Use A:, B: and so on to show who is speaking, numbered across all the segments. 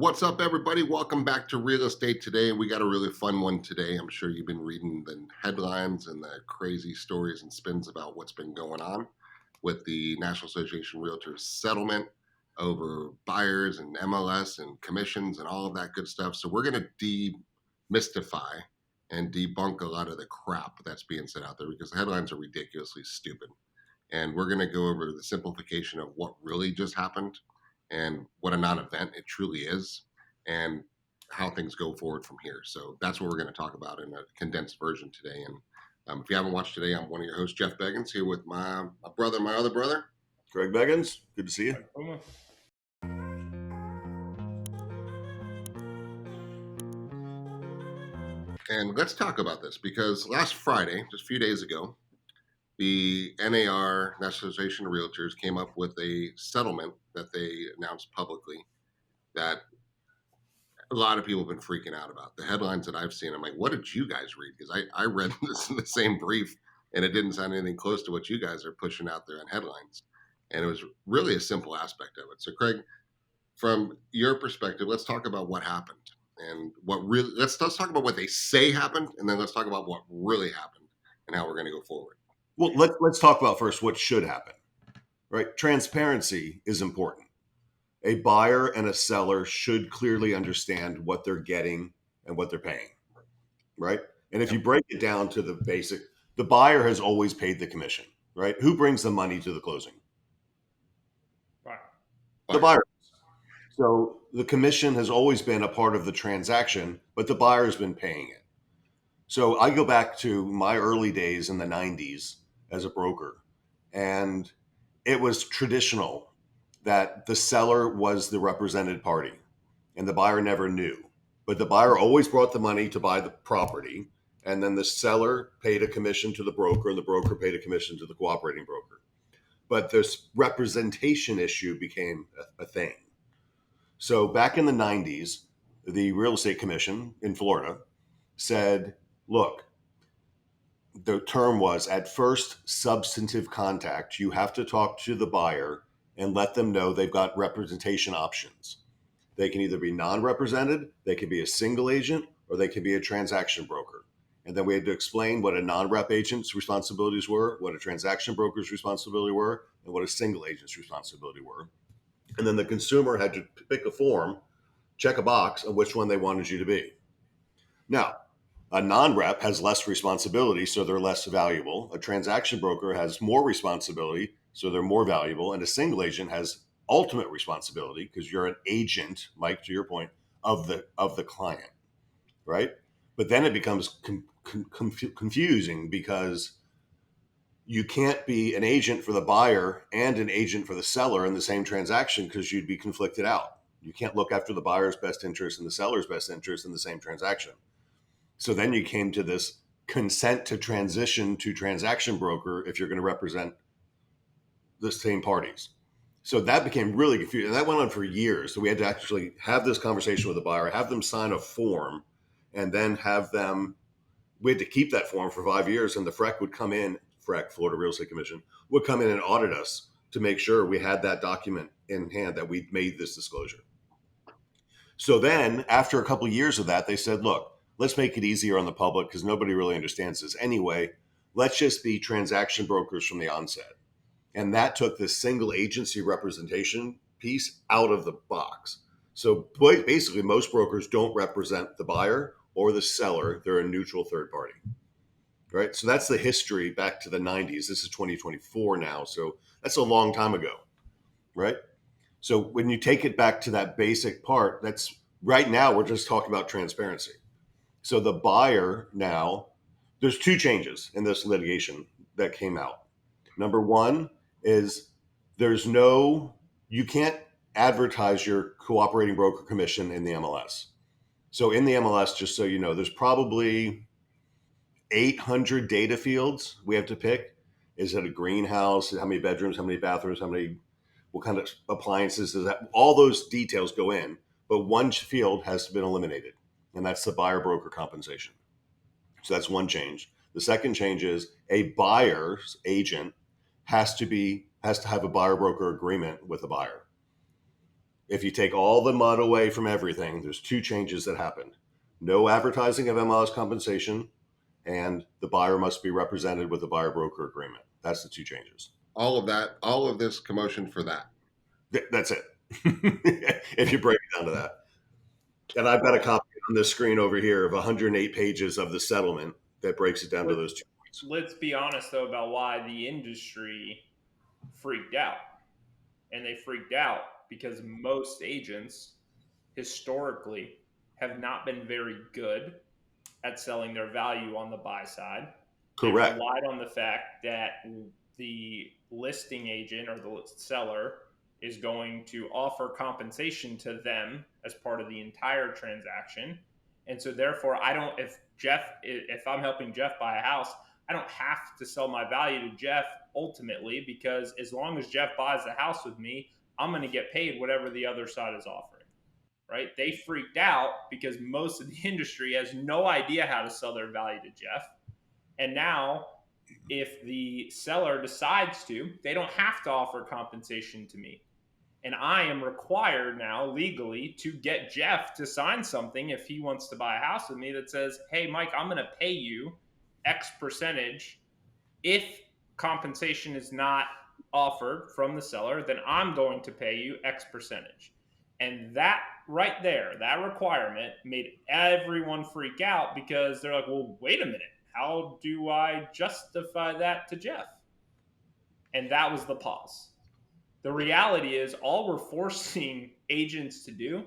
A: What's up, everybody? Welcome back to Real Estate Today. We got a really fun one today. I'm sure you've been reading the headlines and the crazy stories and spins about what's been going on with the National Association of Realtors settlement over buyers and MLS and commissions and all of that good stuff. So we're going to demystify and debunk a lot of the crap that's being said out there because the headlines are ridiculously stupid. And we're going to go over the simplification of what really just happened and what a non-event it truly is and how things go forward from here. So that's what we're going to talk about in a condensed version today. And if you haven't watched today, I'm one of your hosts, Jeff Beggins, here with my brother, my other brother,
B: Greg Beggins. Good to see you.
A: And let's talk about this because last Friday, just a few days ago, the NAR, National Association of Realtors, came up with a settlement that they announced publicly that a lot of people have been freaking out about. The headlines that I've seen, I'm like, what did you guys read? Because I read this in the same brief and it didn't sound anything close to what you guys are pushing out there on headlines. And it was really a simple aspect of it. So, Craig, from your perspective, let's talk about what happened and what really, let's talk about what they say happened, and then let's talk about what really happened and how we're going to go forward.
B: Well, let's talk about first what should happen, right? Transparency is important. A buyer and a seller should clearly understand what they're getting and what they're paying, right? And if you break it down to the basic, the buyer has always paid the commission, right? Who brings the money to the closing? The buyer. So the commission has always been a part of the transaction, but the buyer has been paying it. So I go back to my early days in the 90s as a broker, and it was traditional that the seller was the represented party and the buyer never knew. But the buyer always brought the money to buy the property, and then the seller paid a commission to the broker, and the broker paid a commission to the cooperating broker. But this representation issue became a thing. So back in the 90s, the Real Estate Commission in Florida said, look, the term was at first substantive contact, you have to talk to the buyer and let them know they've got representation options. They can either be non-represented, they can be a single agent, or they can be a transaction broker. And then we had to explain what a non-rep agent's responsibilities were, what a transaction broker's responsibility were, and what a single agent's responsibility were. And then the consumer had to pick a form, check a box on which one they wanted you to be. Now, a non-rep has less responsibility, so they're less valuable. A transaction broker has more responsibility, so they're more valuable. And a single agent has ultimate responsibility because you're an agent, Mike, to your point, of the client, right? But then it becomes confusing because you can't be an agent for the buyer and an agent for the seller in the same transaction because you'd be conflicted out. You can't look after the buyer's best interest and the seller's best interest in the same transaction. So then you came to this consent to transition to transaction broker if you're going to represent the same parties. So that became really confusing. And that went on for years. So we had to actually have this conversation with the buyer, have them sign a form, and then we had to keep that form for 5 years. And the FREC would come in, Florida Real Estate Commission, would come in and audit us to make sure we had that document in hand that we'd made this disclosure. So then after a couple of years of that, they said, look, let's make it easier on the public because nobody really understands this anyway. Let's just be transaction brokers from the onset. And that took the single agency representation piece out of the box. So basically, most brokers don't represent the buyer or the seller. They're a neutral third party, right? So that's the history back to the 90s. This is 2024 now. So that's a long time ago, right? So when you take it back to that basic part, that's right now, we're just talking about transparency. So the buyer now, there's two changes in this litigation that came out. Number one is you can't advertise your cooperating broker commission in the MLS. So in the MLS, just so you know, there's probably 800 data fields we have to pick. Is it a greenhouse? How many bedrooms? How many bathrooms? What kind of appliances is that? All those details go in, but one field has been eliminated, and that's the buyer broker compensation. So that's one change. The second change is a buyer's agent has to have a buyer broker agreement with the buyer. If you take all the mud away from everything, there's two changes that happened. No advertising of MLS compensation, and the buyer must be represented with a buyer broker agreement. That's the two changes.
A: All of that, all of this commotion for that.
B: That's it. If you break it down to that. And I've got a copy on this screen over here of 108 pages of the settlement that breaks it down to those 2 points.
C: Let's be honest, though, about why the industry freaked out. And they freaked out because most agents historically have not been very good at selling their value on the buy side.
B: Correct.
C: They relied on the fact that the listing agent or the seller is going to offer compensation to them as part of the entire transaction. And so therefore, if I'm helping Jeff buy a house, I don't have to sell my value to Jeff ultimately, because as long as Jeff buys the house with me, I'm going to get paid whatever the other side is offering, right? They freaked out because most of the industry has no idea how to sell their value to Jeff. And now if the seller decides to, they don't have to offer compensation to me. And I am required now legally to get Jeff to sign something if he wants to buy a house with me that says, hey, Mike, I'm going to pay you X percentage. If compensation is not offered from the seller, then I'm going to pay you X percentage. And that right there, that requirement made everyone freak out because they're like, well, wait a minute. How do I justify that to Jeff? And that was the pause. The reality is all we're forcing agents to do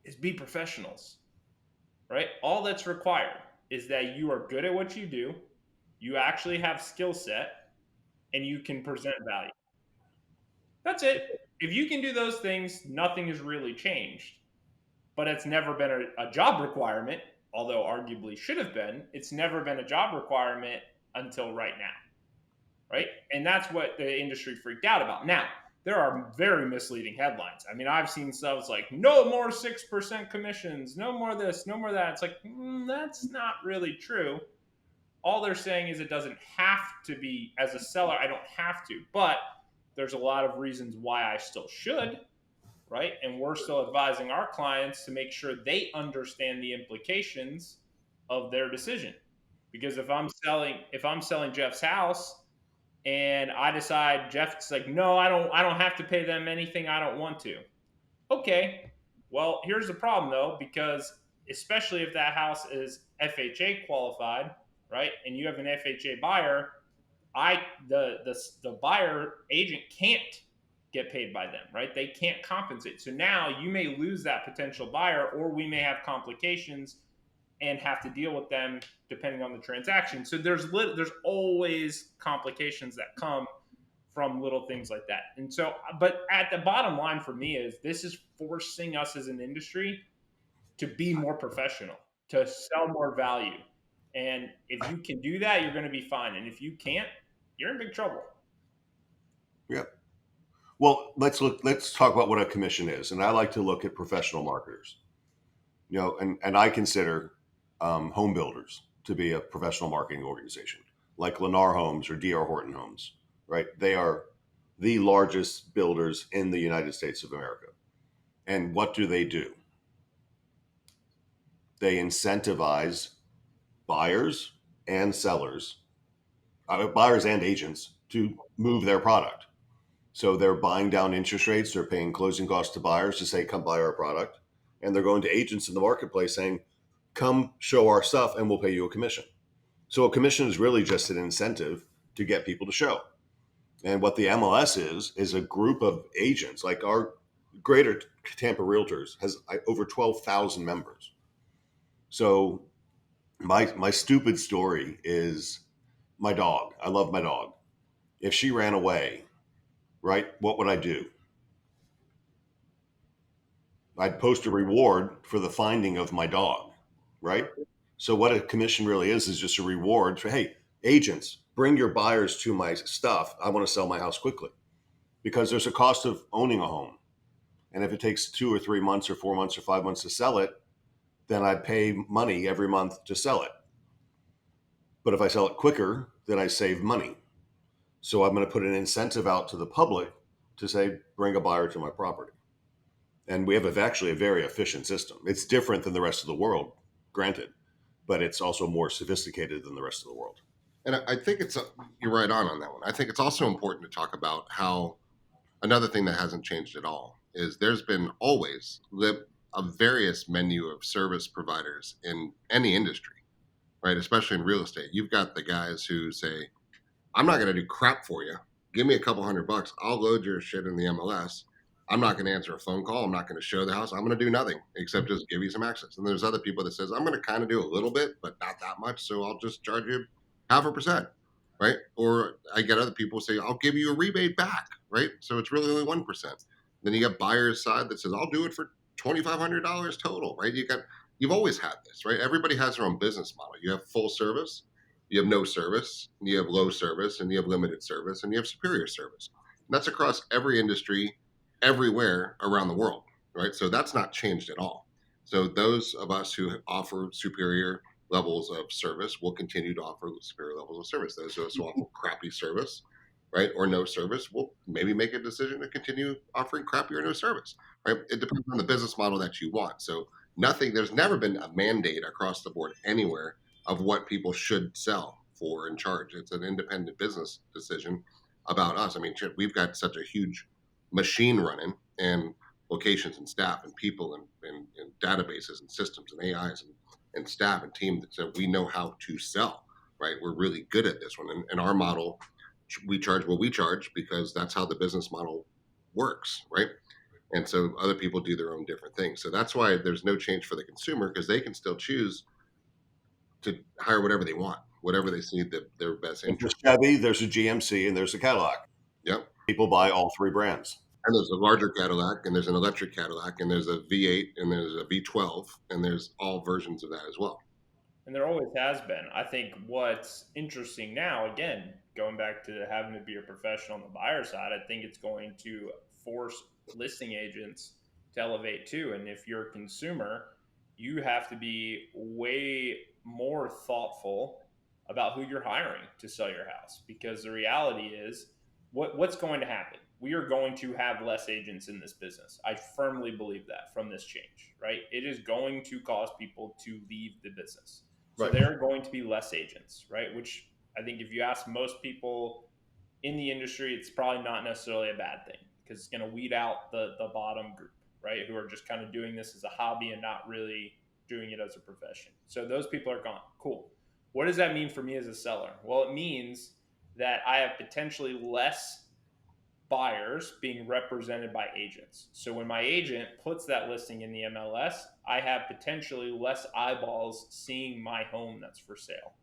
C: is be professionals, right? All that's required is that you are good at what you do, you actually have skill set, and you can present value. That's it. If you can do those things, nothing has really changed. But it's never been a job requirement, although arguably should have been. It's never been a job requirement until right now, right? And that's what the industry freaked out about. Now, there are very misleading headlines. I mean, I've seen stuff like, no more 6% commissions, no more this, no more that. It's like, that's not really true. All they're saying is it doesn't have to be, as a seller, I don't have to. But there's a lot of reasons why I still should, right? And we're still advising our clients to make sure they understand the implications of their decision. Because if I'm selling Jeff's house, and I decide Jeff's like, no, I don't have to pay them anything. I don't want to. Okay. Well, here's the problem though, because especially if that house is FHA qualified, right? And you have an FHA buyer, the buyer agent can't get paid by them, right? They can't compensate. So now you may lose that potential buyer, or we may have complications and have to deal with them depending on the transaction. So there's always complications that come from little things like that. And so, but at the bottom line for me is this is forcing us as an industry to be more professional, to sell more value. And if you can do that, you're going to be fine. And if you can't, you're in big trouble.
B: Yep. Well, let's talk about what a commission is. And I like to look at professional marketers. And I consider home builders to be a professional marketing organization, like Lennar Homes or D.R. Horton Homes, right? They are the largest builders in the United States of America. And what do? They incentivize buyers and sellers, buyers and agents, to move their product. So they're buying down interest rates, they're paying closing costs to buyers to say, come buy our product. And they're going to agents in the marketplace saying, come show our stuff and we'll pay you a commission. So a commission is really just an incentive to get people to show. And what the MLS is a group of agents. Like our Greater Tampa Realtors has over 12,000 members. So my stupid story is my dog. I love my dog. If she ran away, right, what would I do? I'd post a reward for the finding of my dog, right? So what a commission really is just a reward for, hey, agents, bring your buyers to my stuff. I want to sell my house quickly, because there's a cost of owning a home. And if it takes 2 or 3 months or 4 months or 5 months to sell it, then I pay money every month to sell it. But if I sell it quicker, then I save money. So I'm going to put an incentive out to the public to say, bring a buyer to my property. And we have actually a very efficient system. It's different than the rest of the world, granted, but it's also more sophisticated than the rest of the world.
A: And I think you're right on that one. I think it's also important to talk about how another thing that hasn't changed at all is there's been always a various menu of service providers in any industry, right? Especially in real estate. You've got the guys who say, I'm not going to do crap for you. Give me a couple $100. I'll load your shit in the MLS. I'm not going to answer a phone call. I'm not going to show the house. I'm going to do nothing except just give you some access. And there's other people that says, I'm going to kind of do a little bit, but not that much. So I'll just charge you 0.5%, right? Or I get other people say, I'll give you a rebate back, right? So it's really only 1%. Then you got buyer's side that says, I'll do it for $2,500 total, right? You've always had this, right? Everybody has their own business model. You have full service, you have no service, you have low service, and you have limited service, and you have superior service. And that's across every industry, everywhere around the world, right? So that's not changed at all. So those of us who offer superior levels of service will continue to offer superior levels of service. Those of us who offer crappy service, right, or no service, will maybe make a decision to continue offering crappy or no service, right? It depends on the business model that you want. So there's never been a mandate across the board anywhere of what people should sell for and charge. It's an independent business decision about us. I mean, we've got such a huge machine running, and locations and staff and people and databases and systems and AIs and staff and team that we know how to sell, right? We're really good at this one. And our model, we charge what we charge because that's how the business model works, right? And so other people do their own different things. So that's why there's no change for the consumer, because they can still choose to hire whatever they want, whatever they see their best
B: There's a
A: interest.
B: Chevy, there's a GMC, and there's a Cadillac.
A: Yep.
B: People buy all three brands.
A: And there's a larger Cadillac, and there's an electric Cadillac, and there's a V8, and there's a V12, and there's all versions of that as well.
C: And there always has been. I think what's interesting now, again, going back to having to be a professional on the buyer side, I think it's going to force listing agents to elevate too. And if you're a consumer, you have to be way more thoughtful about who you're hiring to sell your house, because the reality is what's going to happen. We are going to have less agents in this business. I firmly believe that from this change, right? It is going to cause people to leave the business. So
A: Right.
C: there are going to be less agents, right? Which I think if you ask most people in the industry, it's probably not necessarily a bad thing, because it's going to weed out the bottom group, right? Who are just kind of doing this as a hobby and not really doing it as a profession. So those people are gone. Cool. What does that mean for me as a seller? Well, it means that I have potentially less buyers being represented by agents. So when my agent puts that listing in the MLS, I have potentially less eyeballs seeing my home that's for sale.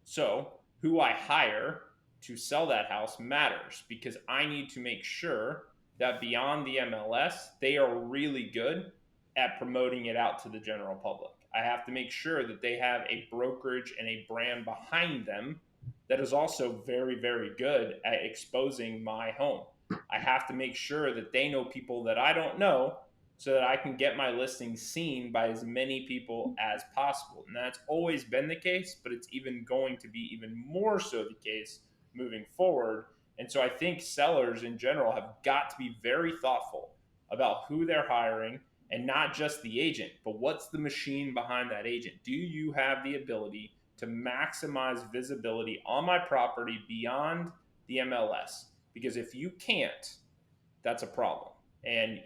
C: So who I hire to sell that house matters, because I need to make sure that beyond the MLS, they are really good at promoting it out to the general public. I have to make sure that they have a brokerage and a brand behind them that is also very, very good at exposing my home. I have to make sure that they know people that I don't know, so that I can get my listing seen by as many people as possible. And that's always been the case, but it's even going to be even more so the case moving forward. And so I think sellers in general have got to be very thoughtful about who they're hiring, and not just the agent, but what's the machine behind that agent? Do you have the ability to maximize visibility on my property beyond the MLS? Because if you can't, that's a problem, and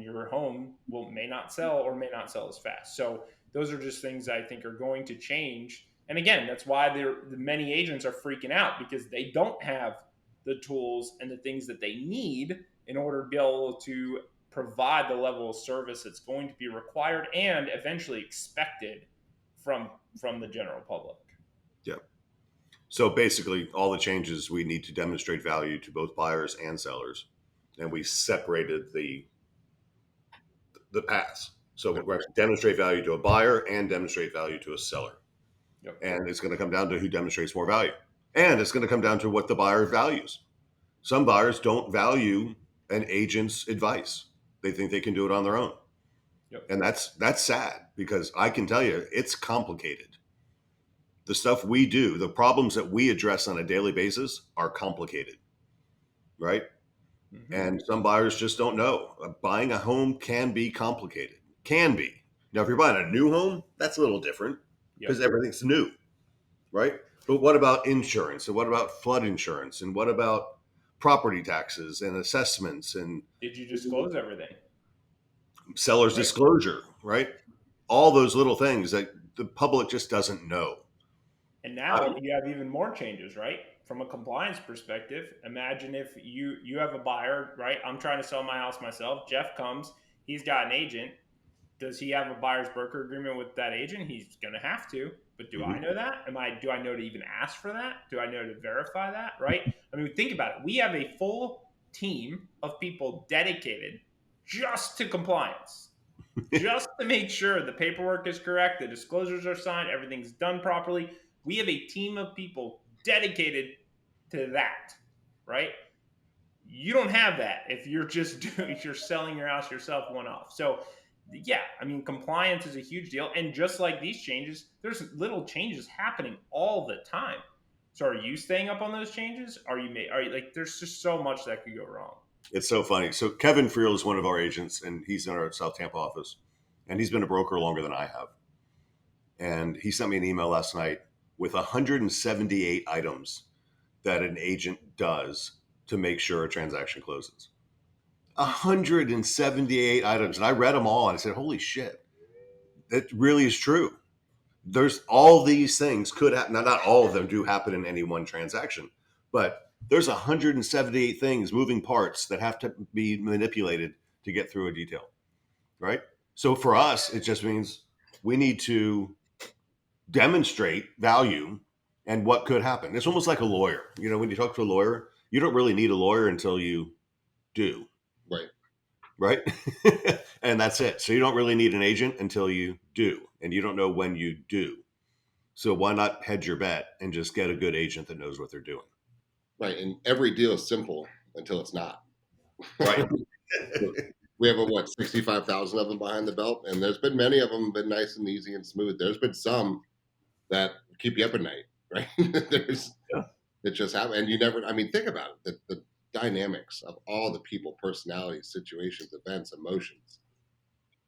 C: your home may not sell, or may not sell as fast. So those are just things I think are going to change. And again, that's why the many agents are freaking out, because they don't have the tools and the things that they need in order to be able to provide the level of service that's going to be required and eventually expected from the general public.
B: Yeah. So basically, all the changes, we need to demonstrate value to both buyers and sellers, and we separated the paths. So we're going to demonstrate value to a buyer and demonstrate value to a seller.
C: Yep.
B: And it's going to come down to who demonstrates more value. And it's going to come down to what the buyer values. Some buyers don't value an agent's advice. They think they can do it on their own.
C: Yep.
B: And that's sad, because I can tell you it's complicated. The stuff we do, the problems that we address on a daily basis are complicated, right?
C: Mm-hmm.
B: And some buyers just don't know. Buying a home can be complicated. Can be. Now, if you're buying a new home, that's a little different because
C: Yep.
B: everything's new, right? But what about insurance? And what about flood insurance? And what about property taxes and assessments and
C: Did you disclose everything?
B: seller's
C: Right.
B: disclosure, right? All those little things that the public just doesn't know.
C: And now you have even more changes, right? From a compliance perspective, imagine if you have a buyer, right? I'm trying to sell my house myself. Jeff comes, he's got an agent. Does he have a buyer's broker agreement with that agent? He's going to have to. But do I know that? Do I know to even ask for that? Do I know to verify that? Right? I mean, think about it. We have a full team of people dedicated just to compliance, just to make sure the paperwork is correct, the disclosures are signed, everything's done properly. We have a team of people dedicated to that, right? You don't have that if you're just if you're selling your house yourself one off. So yeah, I mean, compliance is a huge deal. And just like these changes, there's little changes happening all the time. So are you staying up on those changes? Are you like, there's just so much that could go wrong.
B: It's so funny. So Kevin Friel is one of our agents, and he's in our South Tampa office, and he's been a broker longer than I have. And he sent me an email last night with 178 items that an agent does to make sure a transaction closes. 178 items. And I read them all and I said, holy shit, that really is true. There's all these things could happen. Now, not all of them do happen in any one transaction, but there's 178 things, moving parts that have to be manipulated to get through a detail, right? So for us, it just means we need to demonstrate value and what could happen. It's almost like a lawyer. You know, when you talk to a lawyer, you don't really need a lawyer until you do,
A: Right.
B: right? And that's it. So you don't really need an agent until you do, and you don't know when you do. So why not hedge your bet and just get a good agent that knows what they're doing?
A: Right. And every deal is simple until it's not.
B: Right.
A: We have 65,000 of them behind the belt, and there's been many of them been nice and easy and smooth. There's been some that keep you up at night, right? There's
B: Yeah.
A: it just happen, and you never. I mean, think about it. The dynamics of all the people, personalities, situations, events, emotions,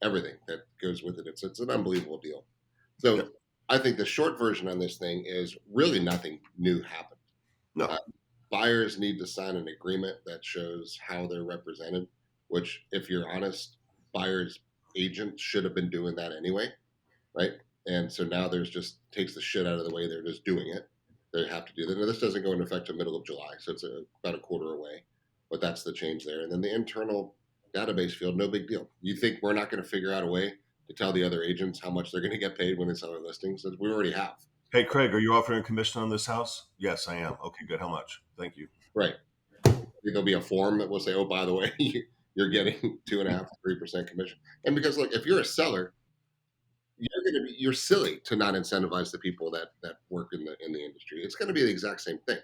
A: everything that goes with it. It's an unbelievable deal. So
B: Yep.
A: I think the short version on this thing is really nothing new happened.
B: No.
A: Buyers need to sign an agreement that shows how they're represented, which, if you're honest, buyers' agents should have been doing that anyway, right? And so now there's just takes the shit out of the way. They're just doing it. They have to do that. Now, this doesn't go into effect until middle of July, so it's about a quarter away. But that's the change there. And then the internal database field, no big deal. You think we're not going to figure out a way to tell the other agents how much they're going to get paid when they sell their listings? We already have.
B: Hey, Craig, are you offering a commission on this house? Yes, I am. Okay, good. How much? Thank you.
A: Right. There'll be a form that will say, oh, by the way, you're getting 2.5%, 3% commission. And because, look, if you're a seller, you're silly to not incentivize the people that work in the industry. It's going to be the exact same thing.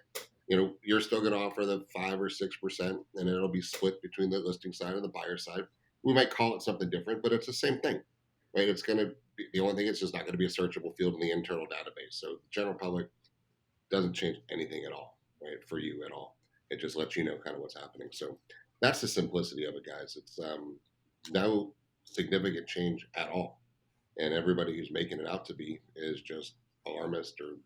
A: You know, you're still going to offer the 5 or 6%, and it'll be split between the listing side and the buyer side. We might call it something different, but it's the same thing, right? It's going to be the only thing. It's just not going to be a searchable field in the internal database. So the general public doesn't change anything at all, right? For you at all. It just lets you know kind of what's happening. So that's the simplicity of it, guys. It's no significant change at all. And everybody who's making it out to be is just alarmist or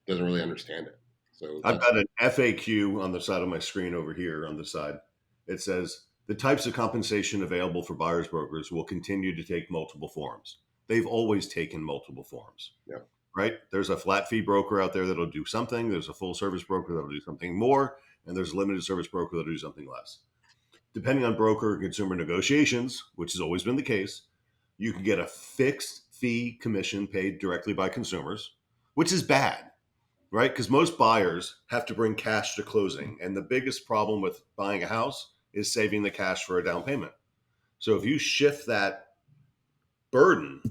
A: doesn't really understand it. So
B: I've got an FAQ on the side of my screen over here on the side. It says the types of compensation available for buyers brokers will continue to take multiple forms. They've always taken multiple forms.
A: Yeah.
B: Right? There's a flat fee broker out there that'll do something. There's a full service broker that'll do something more. And there's a limited service broker that'll do something less. Depending on broker and consumer negotiations, which has always been the case, you can get a fixed fee commission paid directly by consumers, which is bad, right? Because most buyers have to bring cash to closing. And the biggest problem with buying a house is saving the cash for a down payment. So if you shift that burden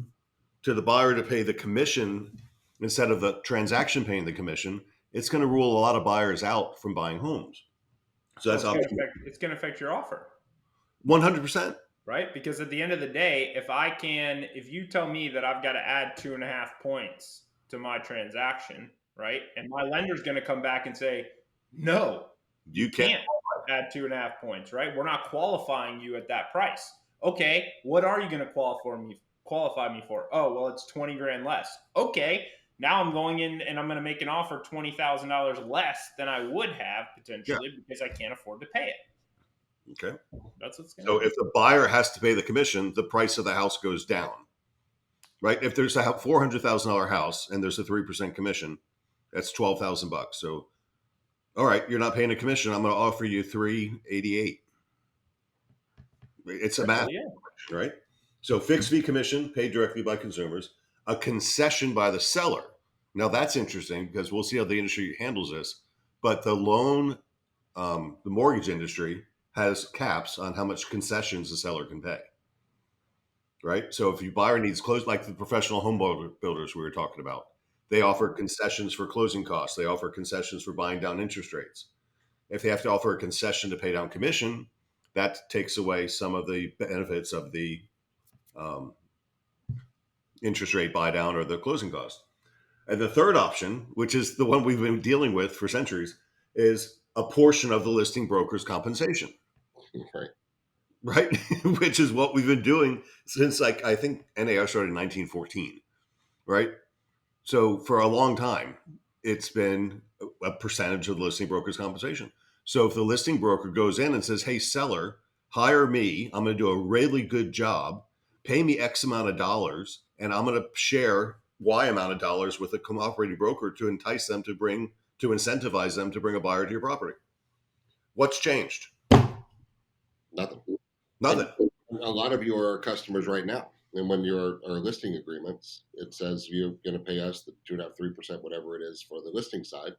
B: to the buyer to pay the commission instead of the transaction paying the commission, it's going to rule a lot of buyers out from buying homes. So that's
C: it's going to affect your offer.
B: 100%.
C: Right? Because at the end of the day, if you tell me that I've got to add 2.5 points to my transaction, right? And my lender's going to come back and say, no,
B: You can't.
C: at 2.5 points, right? We're not qualifying you at that price. Okay, what are you going to qualify me for? Oh, well, it's 20 grand less. Okay, now I'm going in and I'm going to make an offer $20,000 less than I would have potentially because I can't afford to pay it.
B: Okay.
C: That's what's going
B: So
C: to
B: if the buyer has to pay the commission, the price of the house goes down, right? If there's a $400,000 house and there's a 3% commission, that's $12,000. So, all right, you're not paying a commission. I'm going to offer you $388. It's a math, right? So fixed fee commission paid directly by consumers, a concession by the seller. Now that's interesting because we'll see how the industry handles this. But the mortgage industry has caps on how much concessions the seller can pay. Right. So if your buyer needs close, like the professional home builders we were talking about, they offer concessions for closing costs. They offer concessions for buying down interest rates. If they have to offer a concession to pay down commission, that takes away some of the benefits of the interest rate buy down or the closing cost. And the third option, which is the one we've been dealing with for centuries, is a portion of the listing broker's compensation.
A: Right.
B: Right. Which is what we've been doing since, like, I think NAR started in 1914. Right. So for a long time, it's been a percentage of the listing broker's compensation. So if the listing broker goes in and says, hey, seller, hire me, I'm going to do a really good job, pay me X amount of dollars, and I'm going to share Y amount of dollars with a cooperating broker to entice them to incentivize them to bring a buyer to your property. What's changed?
A: Nothing.
B: Nothing.
A: And a lot of your customers right now, and when your our listing agreements, it says you're going to pay us the 2.5%, 3%, whatever it is for the listing side,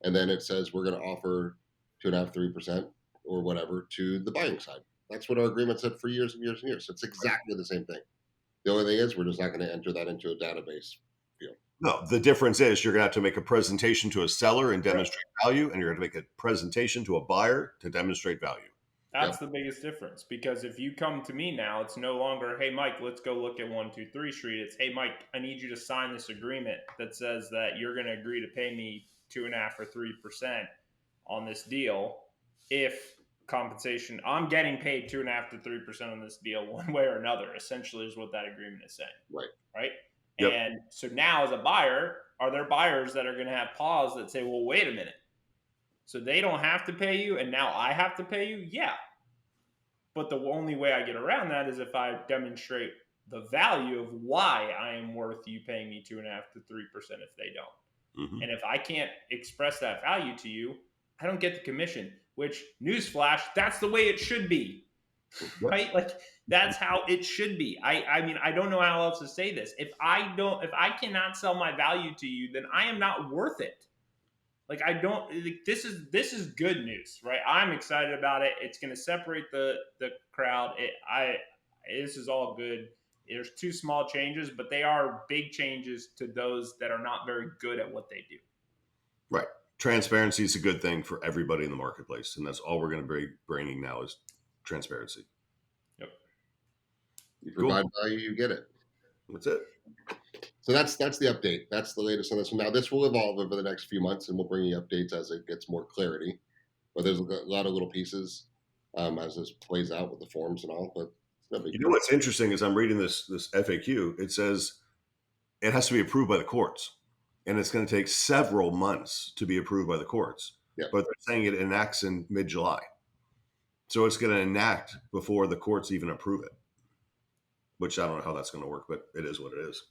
A: and then it says we're going to offer 2.5%, 3% or whatever to the buying side. That's what our agreement said for years and years and years. So it's exactly the same thing. The only thing is we're just not going to enter that into a database field.
B: No, the difference is you're going to have to make a presentation to a seller and demonstrate value, and you're going to make a presentation to a buyer to demonstrate value.
C: That's the biggest difference, because if you come to me now, it's no longer, hey, Mike, let's go look at 123 Street. It's, hey, Mike, I need you to sign this agreement that says that you're going to agree to pay me 2.5 or 3% on this deal. If compensation, I'm getting paid 2.5 to 3% on this deal, one way or another, essentially is what that agreement is saying.
A: Right.
C: Right.
B: Yep.
C: And so now as a buyer, are there buyers that are going to have pause that say, well, wait a minute. So they don't have to pay you, and now I have to pay you? Yeah. But the only way I get around that is if I demonstrate the value of why I am worth you paying me 2.5 to 3% if they don't.
B: Mm-hmm.
C: And if I can't express that value to you, I don't get the commission, which, newsflash, that's the way it should be. Right? Like, that's how it should be. I mean, I don't know how else to say this. If I cannot sell my value to you, then I am not worth it. Like, this is good news, right? I'm excited about it. It's going to separate the crowd. This is all good. There's two small changes, but they are big changes to those that are not very good at what they do.
B: Right. Transparency is a good thing for everybody in the marketplace. And that's all we're going to be bringing now is transparency.
C: Yep.
A: You provide value, you get it.
B: That's it.
A: So that's the update. That's the latest on this one. Now, this will evolve over the next few months, and we'll bring you updates as it gets more clarity. But there's a lot of little pieces as this plays out with the forms and all. But
B: you know what's interesting is I'm reading this FAQ. It says it has to be approved by the courts, and it's going to take several months to be approved by the courts.
A: Yeah.
B: But they're saying it enacts in mid-July, so it's going to enact before the courts even approve it. Which I don't know how that's going to work, but it is what it is.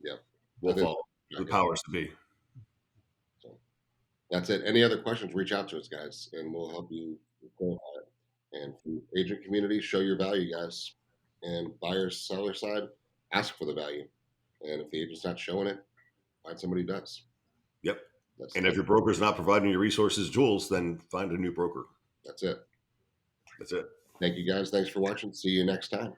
A: Yeah.
B: We'll follow the powers to be.
A: So that's it. Any other questions, reach out to us, guys, and we'll help you clarify it. And for the agent community, show your value, guys. And buyers, seller side, ask for the value. And if the agent's not showing it, find somebody who does.
B: Yep. And if your broker's not providing your resources, jewels, then find a new broker.
A: That's it.
B: That's it.
A: Thank you, guys. Thanks for watching. See you next time.